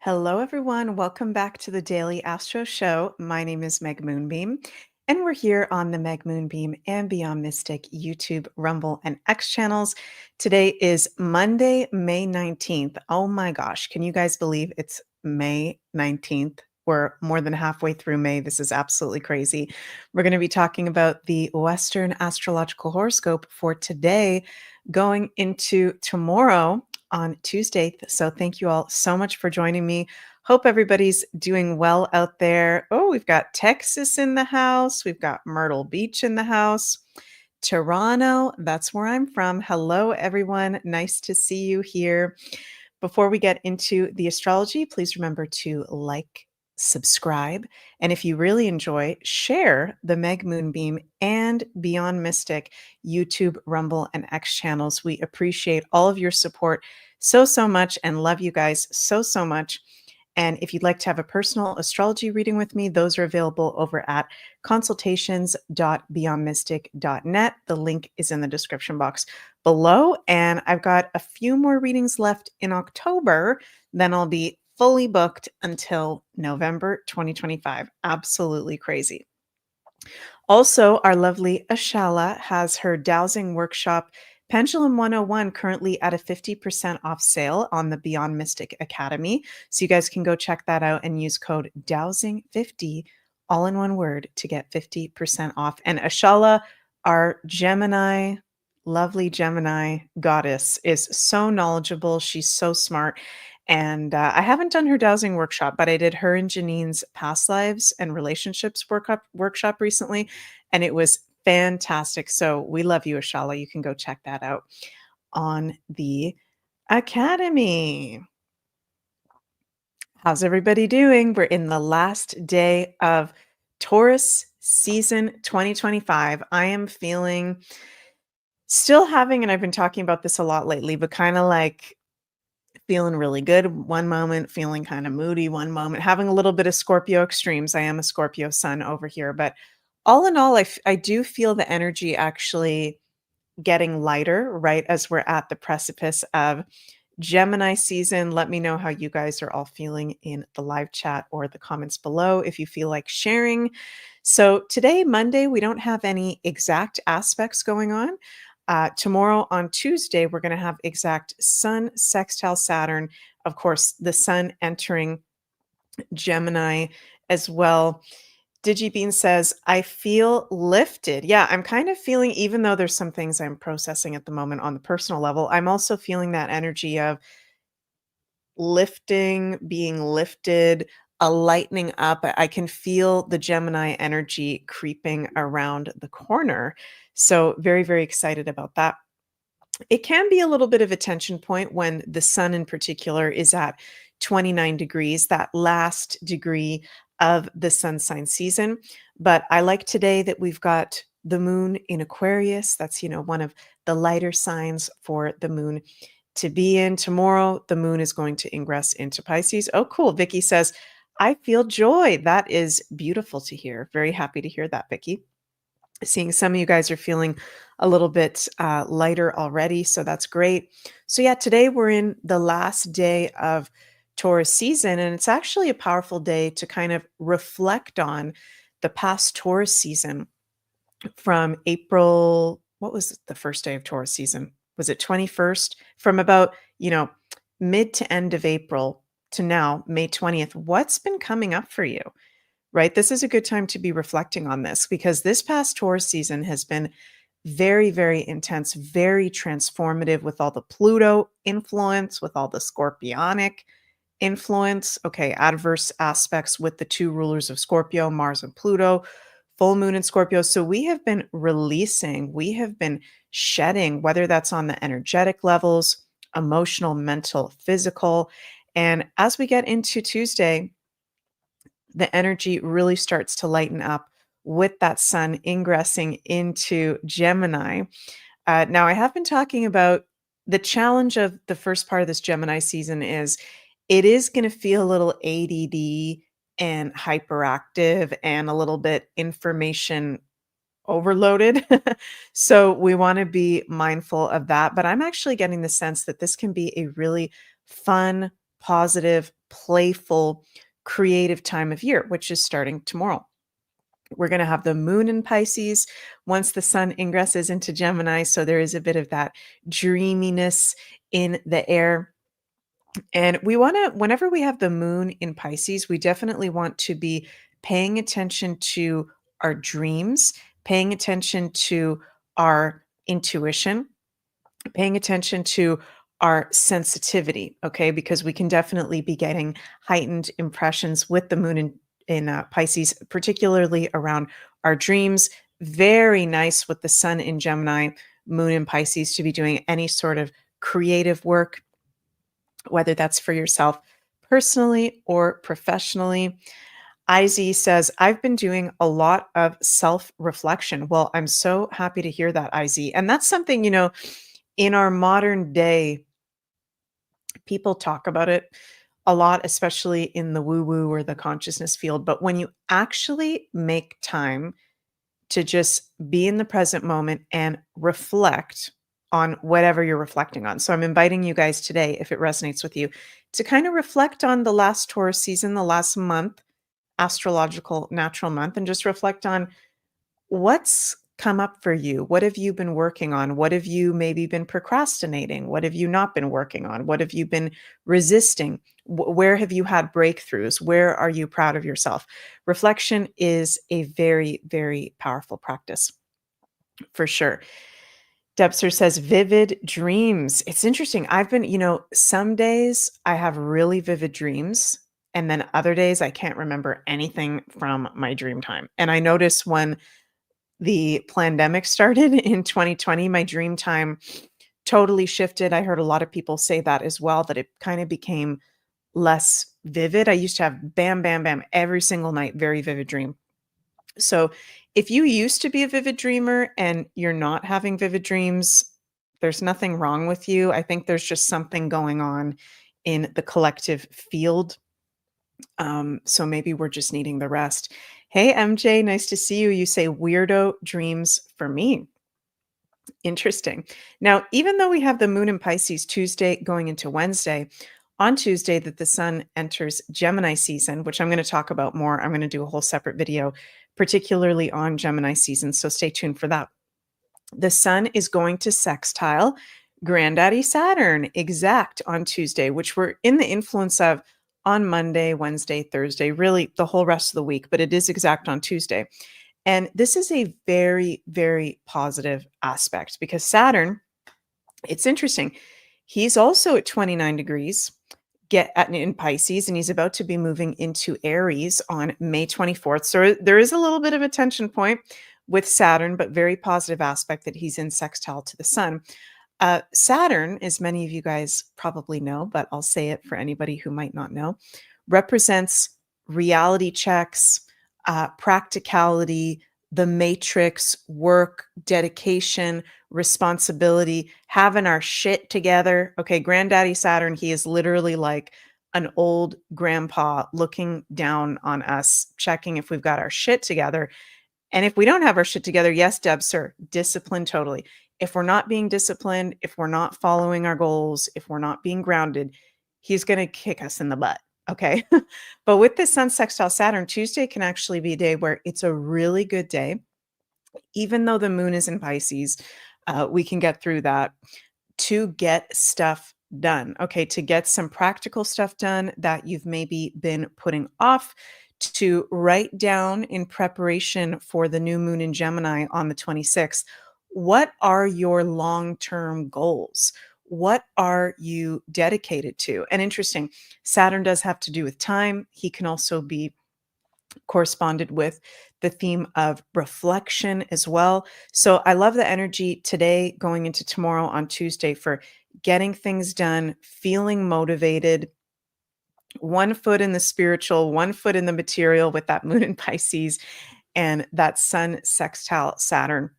Hello, everyone. Welcome back to the Daily Astro Show. My name is Meg Moonbeam, and we're here on the Meg Moonbeam and Beyond Mystic YouTube, Rumble, and X channels. Today is Monday, May 19th. Oh my gosh, can you guys believe it's May 19th? We're more than halfway through May. This is absolutely crazy. We're going to be talking about the Western astrological horoscope for today, going into tomorrow on Tuesday. So thank you all so much for joining me. Hope everybody's doing well out there. Oh, we've got Texas in the house. We've got Myrtle Beach in the house. Toronto, that's where I'm from. Hello, everyone. Nice to see you here. Before we get into the astrology, please remember to like, subscribe, and if you really enjoy, share the Meg Moonbeam and Beyond Mystic YouTube, Rumble, and X channels. We appreciate all of your support so much and love you guys so much. And if you'd like to have a personal astrology reading with me, those are available over at consultations.beyondmystic.net. The link is in the description box below. And I've got a few more readings left in October. Then I'll be fully booked until November 2025. Absolutely crazy. Also, our lovely Ashala has her dowsing workshop Pendulum 101 currently at a 50% off sale on the Beyond Mystic Academy. So you guys can go check that out and use code dowsing50, all in one word, to get 50% off. And Ashala, our Gemini, lovely Gemini goddess, is so knowledgeable. She's so smart. And I haven't done her dowsing workshop, but I did her and Janine's past lives and relationships workshop recently, and it was fantastic. So we love you, Ashala. You can go check that out on the Academy. How's everybody doing? We're in the last day of Taurus season 2025. I am still having, and I've been talking about this a lot lately, but kind of like feeling really good one moment, feeling kind of moody one moment, having a little bit of Scorpio extremes. I am a Scorpio sun over here, but all in all, I do feel the energy actually getting lighter right as we're at the precipice of Gemini season. Let me know how you guys are all feeling in the live chat or the comments below if you feel like sharing. So today, Monday, we don't have any exact aspects going on. Tomorrow on Tuesday, we're going to have exact Sun sextile Saturn. Of course, the Sun entering Gemini as well. DigiBean says, I feel lifted. Yeah, I'm kind of feeling, even though there's some things I'm processing at the moment on the personal level, I'm also feeling that energy of lifting, being lifted, a lightening up. I can feel the Gemini energy creeping around the corner. So very excited about that. It can be a little bit of a tension point when the sun in particular is at 29 degrees, that last degree of the sun sign season. But I like today that we've got the moon in Aquarius. That's, one of the lighter signs for the moon to be in. Tomorrow, the moon is going to ingress into Pisces. Oh, cool. Vicky says, I feel joy. That is beautiful to hear. Very happy to hear that, Vicky. Seeing some of you guys are feeling a little bit lighter already, so that's great. So yeah, today we're in the last day of Taurus season, and it's actually a powerful day to kind of reflect on the past Taurus season from April. What was the first day of Taurus season? Was it 21st? From about, mid to end of April to now, May 20th. What's been coming up for you? Right? This is a good time to be reflecting on this because this past Taurus season has been very intense, very transformative with all the Pluto influence, with all the Scorpionic influence. Okay, adverse aspects with the two rulers of Scorpio, Mars and Pluto, full moon in Scorpio. So we have been releasing, we have been shedding, whether that's on the energetic levels, emotional, mental, physical. And as we get into Tuesday, the energy really starts to lighten up with that sun ingressing into Gemini. Now, I have been talking about the challenge of the first part of this Gemini season is it is going to feel a little ADD and hyperactive and a little bit information overloaded. So we want to be mindful of that. But I'm actually getting the sense that this can be a really fun, positive, playful, creative time of year, which is starting tomorrow. We're going to have the moon in Pisces once the sun ingresses into Gemini. So there is a bit of that dreaminess in the air. And we want to, whenever we have the moon in Pisces, we definitely want to be paying attention to our dreams, paying attention to our intuition, paying attention to our sensitivity, okay? Because we can definitely be getting heightened impressions with the moon in Pisces, particularly around our dreams. Very nice with the sun in Gemini, moon in Pisces to be doing any sort of creative work, whether that's for yourself personally or professionally. IZ says, I've been doing a lot of self reflection. Well, I'm so happy to hear that, IZ. And that's something, in our modern day, people talk about it a lot, especially in the woo woo or the consciousness field. But when you actually make time to just be in the present moment and reflect on whatever you're reflecting on. So I'm inviting you guys today, if it resonates with you, to kind of reflect on the last Taurus season, the last month, astrological natural month, and just reflect on what's come up for you. What have you been working on? What have you maybe been procrastinating? What have you not been working on? What have you been resisting? Where have you had breakthroughs? Where are you proud of yourself? Reflection is a very, very powerful practice for sure. Debster says vivid dreams. It's interesting. I've been, some days I have really vivid dreams. And then other days I can't remember anything from my dream time. And I notice when the pandemic started in 2020, my dream time totally shifted. I heard a lot of people say that as well, that it kind of became less vivid. I used to have bam, bam, bam every single night, very vivid dream. So if you used to be a vivid dreamer and you're not having vivid dreams, there's nothing wrong with you. I think there's just something going on in the collective field. So maybe we're just needing the rest. Hey, MJ, nice to see you. You say weirdo dreams for me. Interesting. Now, even though we have the moon in Pisces Tuesday going into Wednesday, on Tuesday that the sun enters Gemini season, which I'm going to talk about more. I'm going to do a whole separate video, particularly on Gemini season. So stay tuned for that. The sun is going to sextile Granddaddy Saturn exact on Tuesday, which we're in the influence of on Monday, Wednesday, Thursday, really the whole rest of the week, but it is exact on Tuesday. And this is a very, very positive aspect because Saturn, it's interesting. He's also at 29 degrees in Pisces, and he's about to be moving into Aries on May 24th. So there is a little bit of a tension point with Saturn, but very positive aspect that he's in sextile to the sun. Saturn, as many of you guys probably know, but I'll say it for anybody who might not know, represents reality checks, practicality, the matrix, work, dedication, responsibility, having our shit together. Okay, Granddaddy Saturn, he is literally like an old grandpa looking down on us, checking if we've got our shit together. And if we don't have our shit together, yes, Deb, sir, discipline totally. If we're not being disciplined, if we're not following our goals, if we're not being grounded, he's going to kick us in the butt. Okay. But with this sun sextile Saturn, Tuesday can actually be a day where it's a really good day. Even though the moon is in Pisces, we can get through that to get stuff done. Okay. To get some practical stuff done that you've maybe been putting off, to write down in preparation for the new moon in Gemini on the 26th. What are your long-term goals? What are you dedicated to? And interesting, Saturn does have to do with time. He can also be corresponded with the theme of reflection as well. So I love the energy today going into tomorrow on Tuesday for getting things done, feeling motivated, one foot in the spiritual, one foot in the material with that moon in Pisces and that sun sextile Saturn.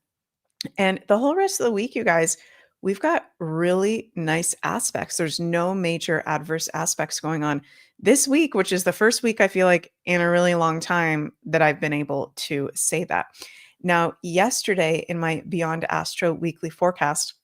And the whole rest of the week, you guys, we've got really nice aspects. There's no major adverse aspects going on this week, which is the first week I feel like in a really long time that I've been able to say that. Now, yesterday in my Beyond Astro weekly forecast,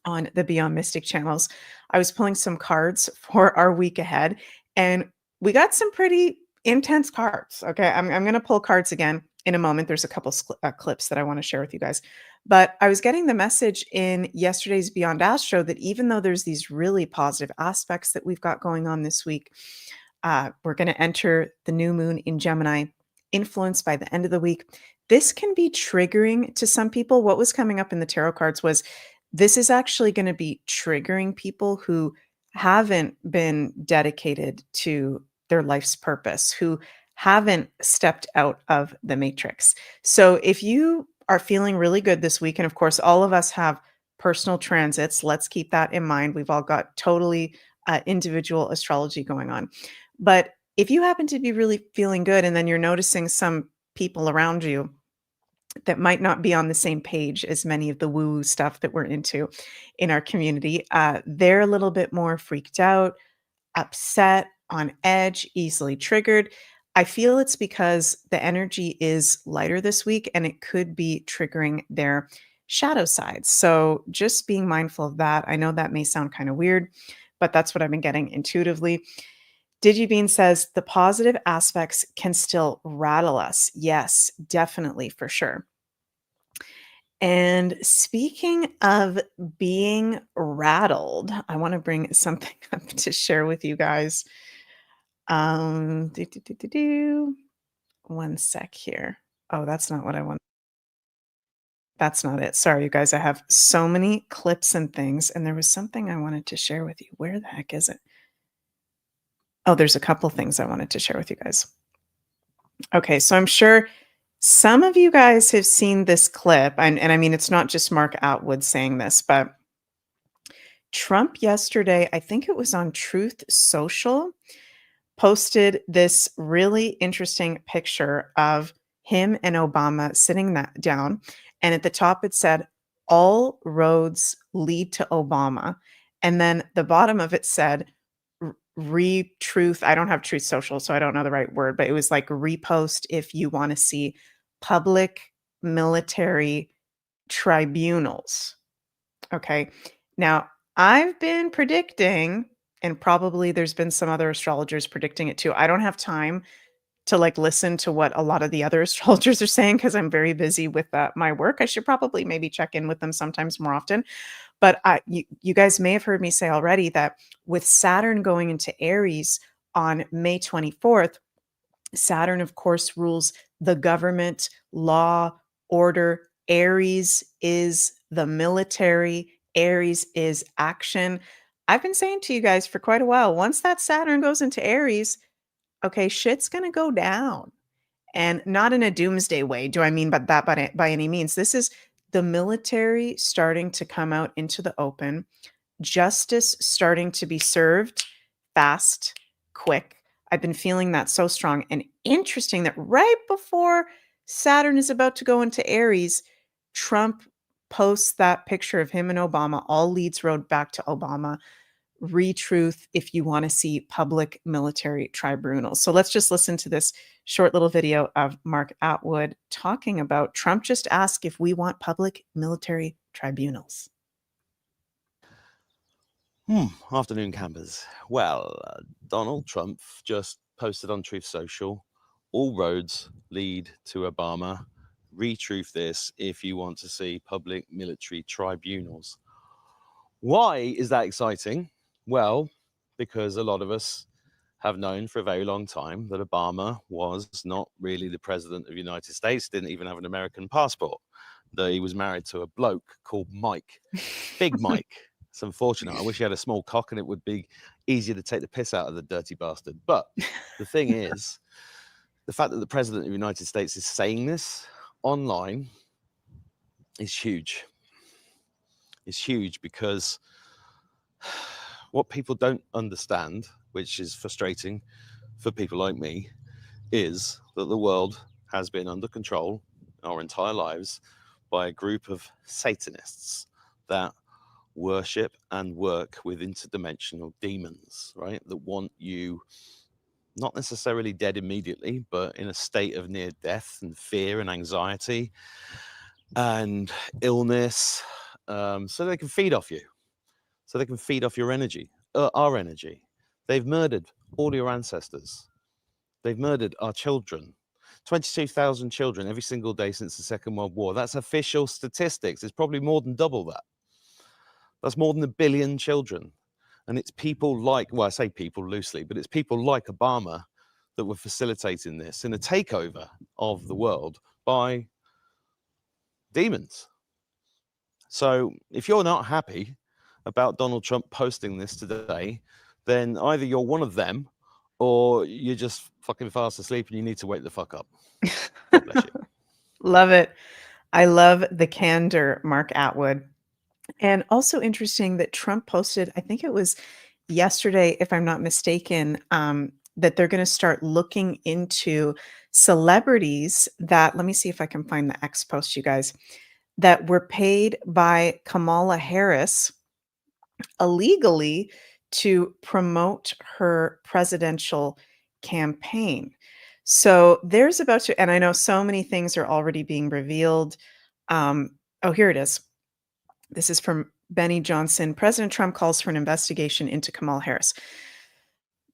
on the Beyond Mystic channels. I was pulling some cards for our week ahead, and we got some pretty intense cards. Okay, I'm going to pull cards again in a moment. There's a couple clips that I want to share with you guys. But I was getting the message in yesterday's Beyond Astro that even though there's these really positive aspects that we've got going on this week, we're going to enter the new moon in Gemini, influenced by the end of the week. This can be triggering to some people. What was coming up in the tarot cards was this is actually going to be triggering people who haven't been dedicated to their life's purpose, who haven't stepped out of the matrix. So if you are feeling really good this week, and of course, all of us have personal transits, let's keep that in mind. We've all got totally individual astrology going on. But if you happen to be really feeling good and then you're noticing some people around you that might not be on the same page as many of the woo stuff that we're into in our community, they're a little bit more freaked out, upset, on edge, easily triggered. I feel it's because the energy is lighter this week and it could be triggering their shadow sides. So just being mindful of that. I know that may sound kind of weird, but that's what I've been getting intuitively. Digibean says the positive aspects can still rattle us. Yes, definitely, for sure. And speaking of being rattled, I want to bring something up to share with you guys. Um, do, do, do, do, do. One sec here. Oh, that's not what I want. That's not it. Sorry, you guys. I have so many clips and things, and there was something I wanted to share with you. Where the heck is it? Oh, there's a couple things I wanted to share with you guys. Okay, so I'm sure some of you guys have seen this clip, and I mean, it's not just Mark Atwood saying this, but Trump yesterday, I think it was on Truth Social, posted this really interesting picture of him and Obama sitting down. And at the top, it said, "All roads lead to Obama." And then the bottom of it said, Truth. I don't have Truth Social, so I don't know the right word, but it was like repost if you want to see public military tribunals. Okay. Now, I've been predicting, and probably there's been some other astrologers predicting it too. I don't have time to like listen to what a lot of the other astrologers are saying because I'm very busy with my work. I should probably maybe check in with them sometimes more often. But you guys may have heard me say already that with Saturn going into Aries on May 24th, Saturn, of course, rules the government, law, order. Aries is the military. Aries is action. I've been saying to you guys for quite a while, once that Saturn goes into Aries, okay, shit's going to go down. And not in a doomsday way, do I mean but that by any means. This is the military starting to come out into the open, justice starting to be served fast, quick. I've been feeling that so strong. And interesting that right before Saturn is about to go into Aries, Trump posts that picture of him and Obama, all leads road back to Obama. Retruth if you want to see public military tribunals. So let's just listen to this short little video of Mark Atwood talking about Trump just asked if we want public military tribunals. Afternoon, campers. Well, Donald Trump just posted on Truth Social, all roads lead to Obama. Retruth this if you want to see public military tribunals. Why is that exciting? Well, because a lot of us have known for a very long time that Obama was not really the president of the United States, didn't even have an American passport, that he was married to a bloke called Mike, Big Mike. It's unfortunate. I wish he had a small cock and it would be easier to take the piss out of the dirty bastard. But the thing is, the fact that the president of the United States is saying this online is huge. It's huge because what people don't understand, which is frustrating for people like me, is that the world has been under control our entire lives by a group of Satanists that worship and work with interdimensional demons, right? That want you not necessarily dead immediately, but in a state of near death and fear and anxiety and illness so they can feed off you, so they can feed off your energy, our energy. They've murdered all your ancestors. They've murdered our children. 22,000 children every single day since the Second World War. That's official statistics. It's probably more than double that. That's more than 1 billion children. And it's people like, well, I say people loosely, but it's people like Obama that were facilitating this in a takeover of the world by demons. So if you're not happy about Donald Trump posting this today, then either you're one of them or you're just fucking fast asleep and you need to wake the fuck up. God bless you. Love it. I love the candor, Mark Atwood. And also interesting that Trump posted, I think it was yesterday, if I'm not mistaken, that they're going to start looking into celebrities that, let me see if I can find the X post, you guys, that were paid by Kamala Harris illegally to promote her presidential campaign. So there's about to, and I know so many things are already being revealed. Oh, here it is. This is from Benny Johnson. President Trump calls for an investigation into Kamala Harris.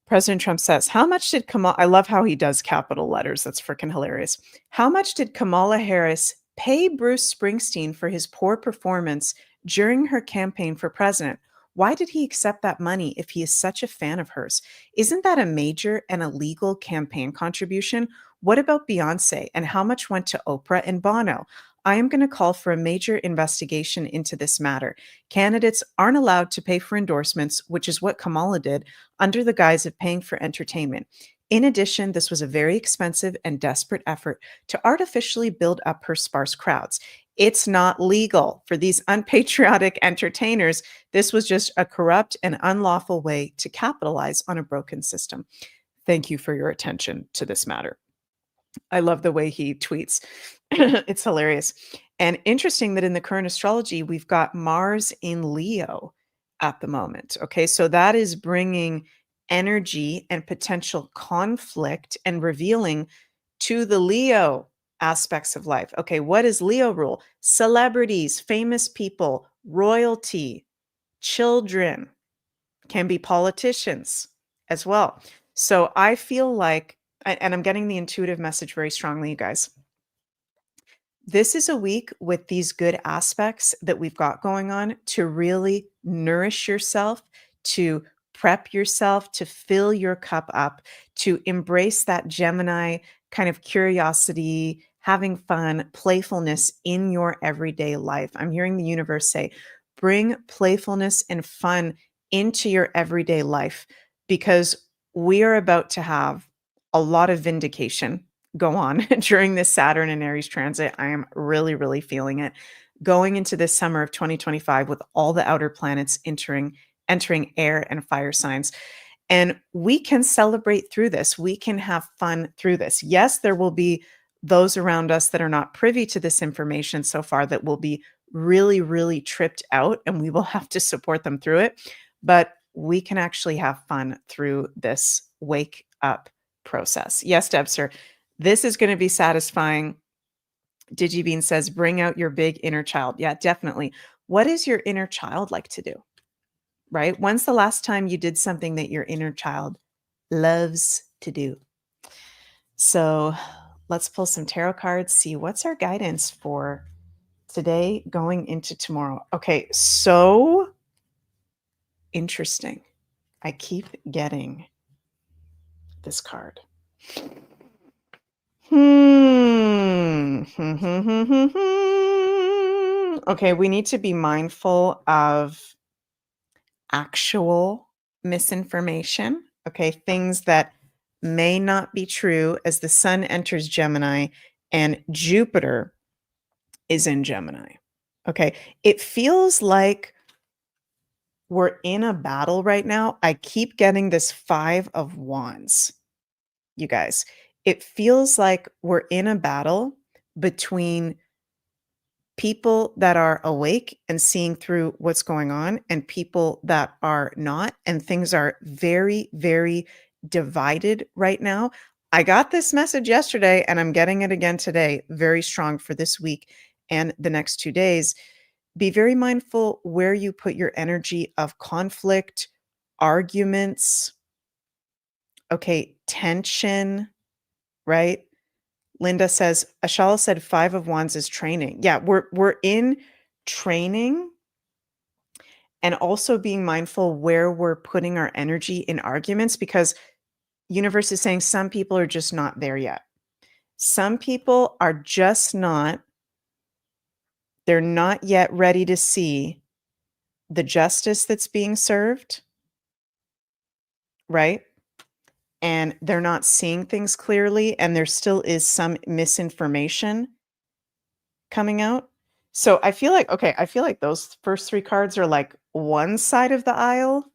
President Trump says, how much did Kamala, I love how he does capital letters. That's freaking hilarious. How much did Kamala Harris pay Bruce Springsteen for his poor performance during her campaign for president? Why did he accept that money if he is such a fan of hers? Isn't that a major and illegal campaign contribution? What about Beyonce and how much went to Oprah and Bono? I am going to call for a major investigation into this matter. Candidates aren't allowed to pay for endorsements, which is what Kamala did, under the guise of paying for entertainment. In addition, this was a very expensive and desperate effort to artificially build up her sparse crowds. It's not legal for these unpatriotic entertainers. This was just a corrupt and unlawful way to capitalize on a broken system. Thank you for your attention to this matter. I love the way he tweets. It's hilarious. And interesting that in the current astrology, we've got Mars in Leo at the moment. Okay. So that is bringing energy and potential conflict and revealing to the Leo aspects of life. Okay. What does Leo rule? Celebrities, famous people, royalty, children, can be politicians as well. So I feel like, and I'm getting the intuitive message very strongly, you guys. This is a week with these good aspects that we've got going on to really nourish yourself, to prep yourself, to fill your cup up, to embrace that Gemini kind of curiosity, having fun, playfulness in your everyday life. I'm hearing the universe say, bring playfulness and fun into your everyday life because we are about to have a lot of vindication go on during this Saturn and Aries transit. I am really, really feeling it. Going into this summer of 2025 with all the outer planets entering air and fire signs. And we can celebrate through this. We can have fun through this. Yes, there will be those around us that are not privy to this information so far that will be really, really tripped out, and we will have to support them through it. But we can actually have fun through this wake up process. Yes, Debster, this is going to be satisfying. Digibean says, bring out your big inner child. Yeah, definitely. What is your inner child like to do? Right? When's the last time you did something that your inner child loves to do? So let's pull some tarot cards, see what's our guidance for today going into tomorrow. Okay, so interesting. I keep getting this card. Okay, we need to be mindful of actual misinformation. Okay, things that may not be true as the sun enters Gemini and Jupiter is in Gemini. Okay, it feels like we're in a battle right now. I keep getting this 5 of Wands, you guys. It feels like we're in a battle between people that are awake and seeing through what's going on and people that are not. And things are very, very divided right now. I got this message yesterday and I'm getting it again today, very strong for this week and the next 2 days. Be very mindful where you put your energy of conflict, arguments, okay, tension, right? Linda says, Ashala said 5 of Wands is training. Yeah, we're in training and also being mindful where we're putting our energy in arguments because universe is saying some people are just not there yet. Some people are just not, they're not yet ready to see the justice that's being served, right? And they're not seeing things clearly, and there still is some misinformation coming out. So I feel like, okay, I feel like those first 3 cards are like one side of the aisle.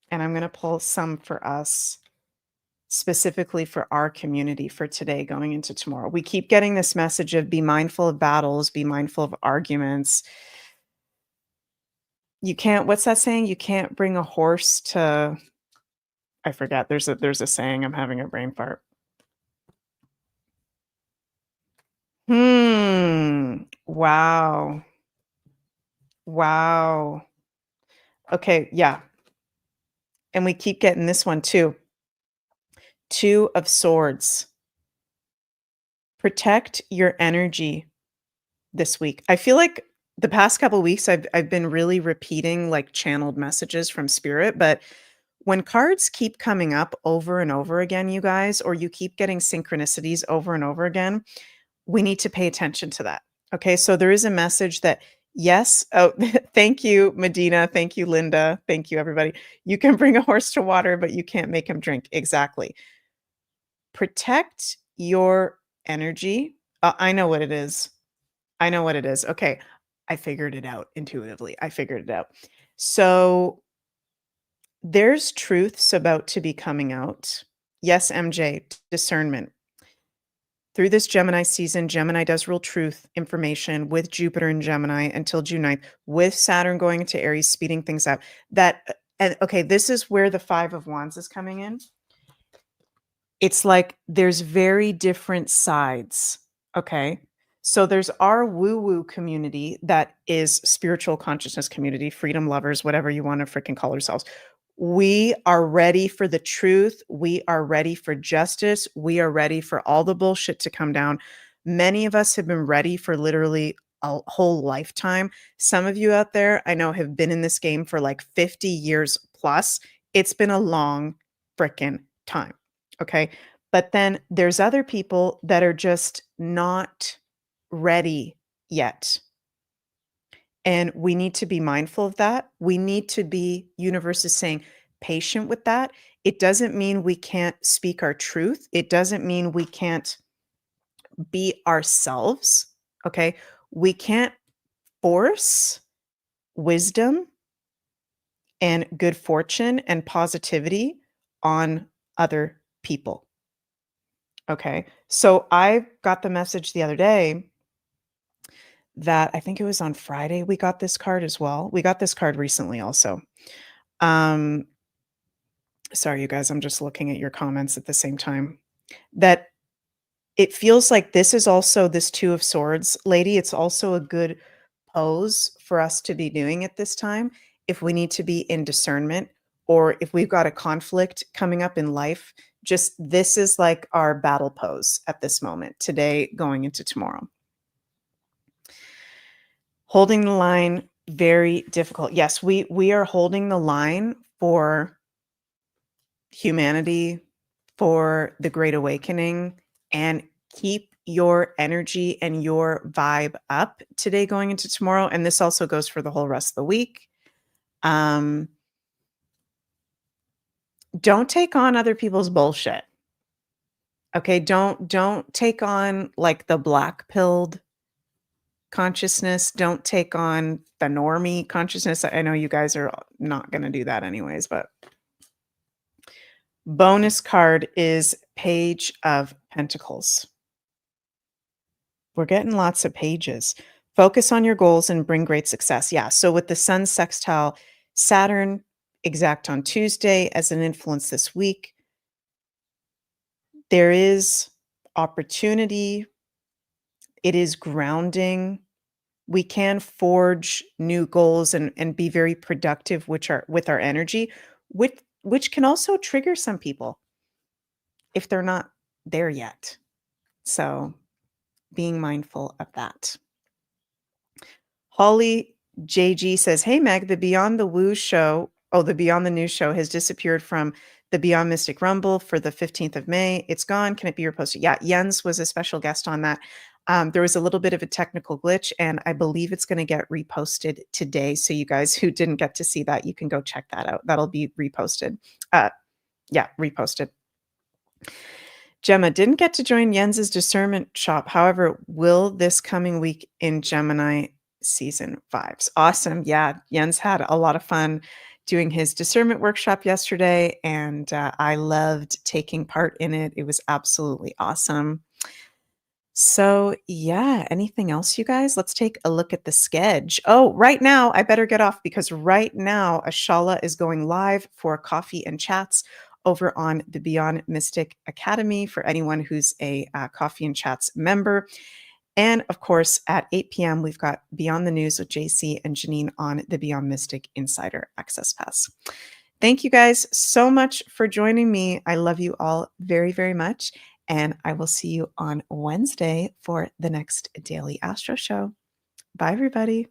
And I'm going to pull some for us, specifically for our community for today going into tomorrow. We keep getting this message of be mindful of battles, be mindful of arguments. You can't, what's that saying? You can't bring a horse to, I forget. There's a saying. I'm having a brain fart. Wow. Wow. Okay, yeah. And we keep getting this one too. 2 of Swords. Protect your energy this week. I feel like the past couple weeks I've been really repeating like channeled messages from spirit, but when cards keep coming up over and over again, you guys, or you keep getting synchronicities over and over again, we need to pay attention to that. Okay? So there is a message that yes, oh thank you Medina, thank you Linda, thank you everybody. You can bring a horse to water, but you can't make him drink. Exactly. Protect your energy. I know what it is. I know what it is. Okay. I figured it out intuitively. I figured it out. So there's truths about to be coming out. Yes, MJ, discernment. Through this Gemini season, Gemini does rule truth information with Jupiter in Gemini until June 9th, with Saturn going into Aries, speeding things up. And okay, this is where the 5 of Wands is coming in. It's like there's very different sides, okay? So there's our woo-woo community that is spiritual consciousness community, freedom lovers, whatever you want to freaking call yourselves. We are ready for the truth. We are ready for justice. We are ready for all the bullshit to come down. Many of us have been ready for literally a whole lifetime. Some of you out there, I know, have been in this game for like 50 years plus. It's been a long freaking time. Okay. But then there's other people that are just not ready yet. And we need to be mindful of that. We need to be, universe is saying, patient with that. It doesn't mean we can't speak our truth. It doesn't mean we can't be ourselves. Okay. We can't force wisdom and good fortune and positivity on other people. Okay. So I got the message the other day that I think it was on Friday we got this card as well. We got this card recently also. Um sorry you guys, I'm just looking at your comments at the same time. That it feels like this is also this 2 of Swords lady. It's also a good pose for us to be doing at this time if we need to be in discernment or if we've got a conflict coming up in life. Just this is like our battle pose at this moment, today going into tomorrow. Holding the line, very difficult. Yes, we are holding the line for humanity, for the Great Awakening, and keep your energy and your vibe up today going into tomorrow. And this also goes for the whole rest of the week. Don't take on other people's bullshit. Okay, don't take on like the black pilled consciousness. Don't take on the normie consciousness. I know you guys are not going to do that anyways, but bonus card is Page of Pentacles. We're getting lots of pages. Focus on your goals and bring great success. Yeah. So with the Sun sextile Saturn exact on Tuesday as an influence this week, there is opportunity. It is grounding. we can forge new goals and be very productive with our energy, which can also trigger some people if they're not there yet. So being mindful of that. Holly JG says, "Hey Meg, the Beyond the Woo show, the Beyond the News show has disappeared from the Beyond Mystic Rumble for the 15th of May. It's gone. Can it be reposted?" Yeah, Jens was a special guest on that. There was a little bit of a technical glitch, and I believe it's going to get reposted today. So you guys who didn't get to see that, you can go check that out. That'll be reposted. Yeah, reposted. Gemma didn't get to join Jens's discernment shop. However, will this coming week in Gemini season 5's. Awesome. Yeah, Jens had a lot of fun doing his discernment workshop yesterday, and I loved taking part in it. It was absolutely awesome. So, yeah, anything else, you guys? Let's take a look at the sketch. Oh, right now, I better get off because right now, Ashala is going live for coffee and chats over on the Beyond Mystic Academy for anyone who's a Coffee and Chats member. And of course, at 8 p.m., we've got Beyond the News with JC and Janine on the Beyond Mystic Insider Access Pass. Thank you guys so much for joining me. I love you all very, very much. And I will see you on Wednesday for the next Daily Astro Show. Bye, everybody.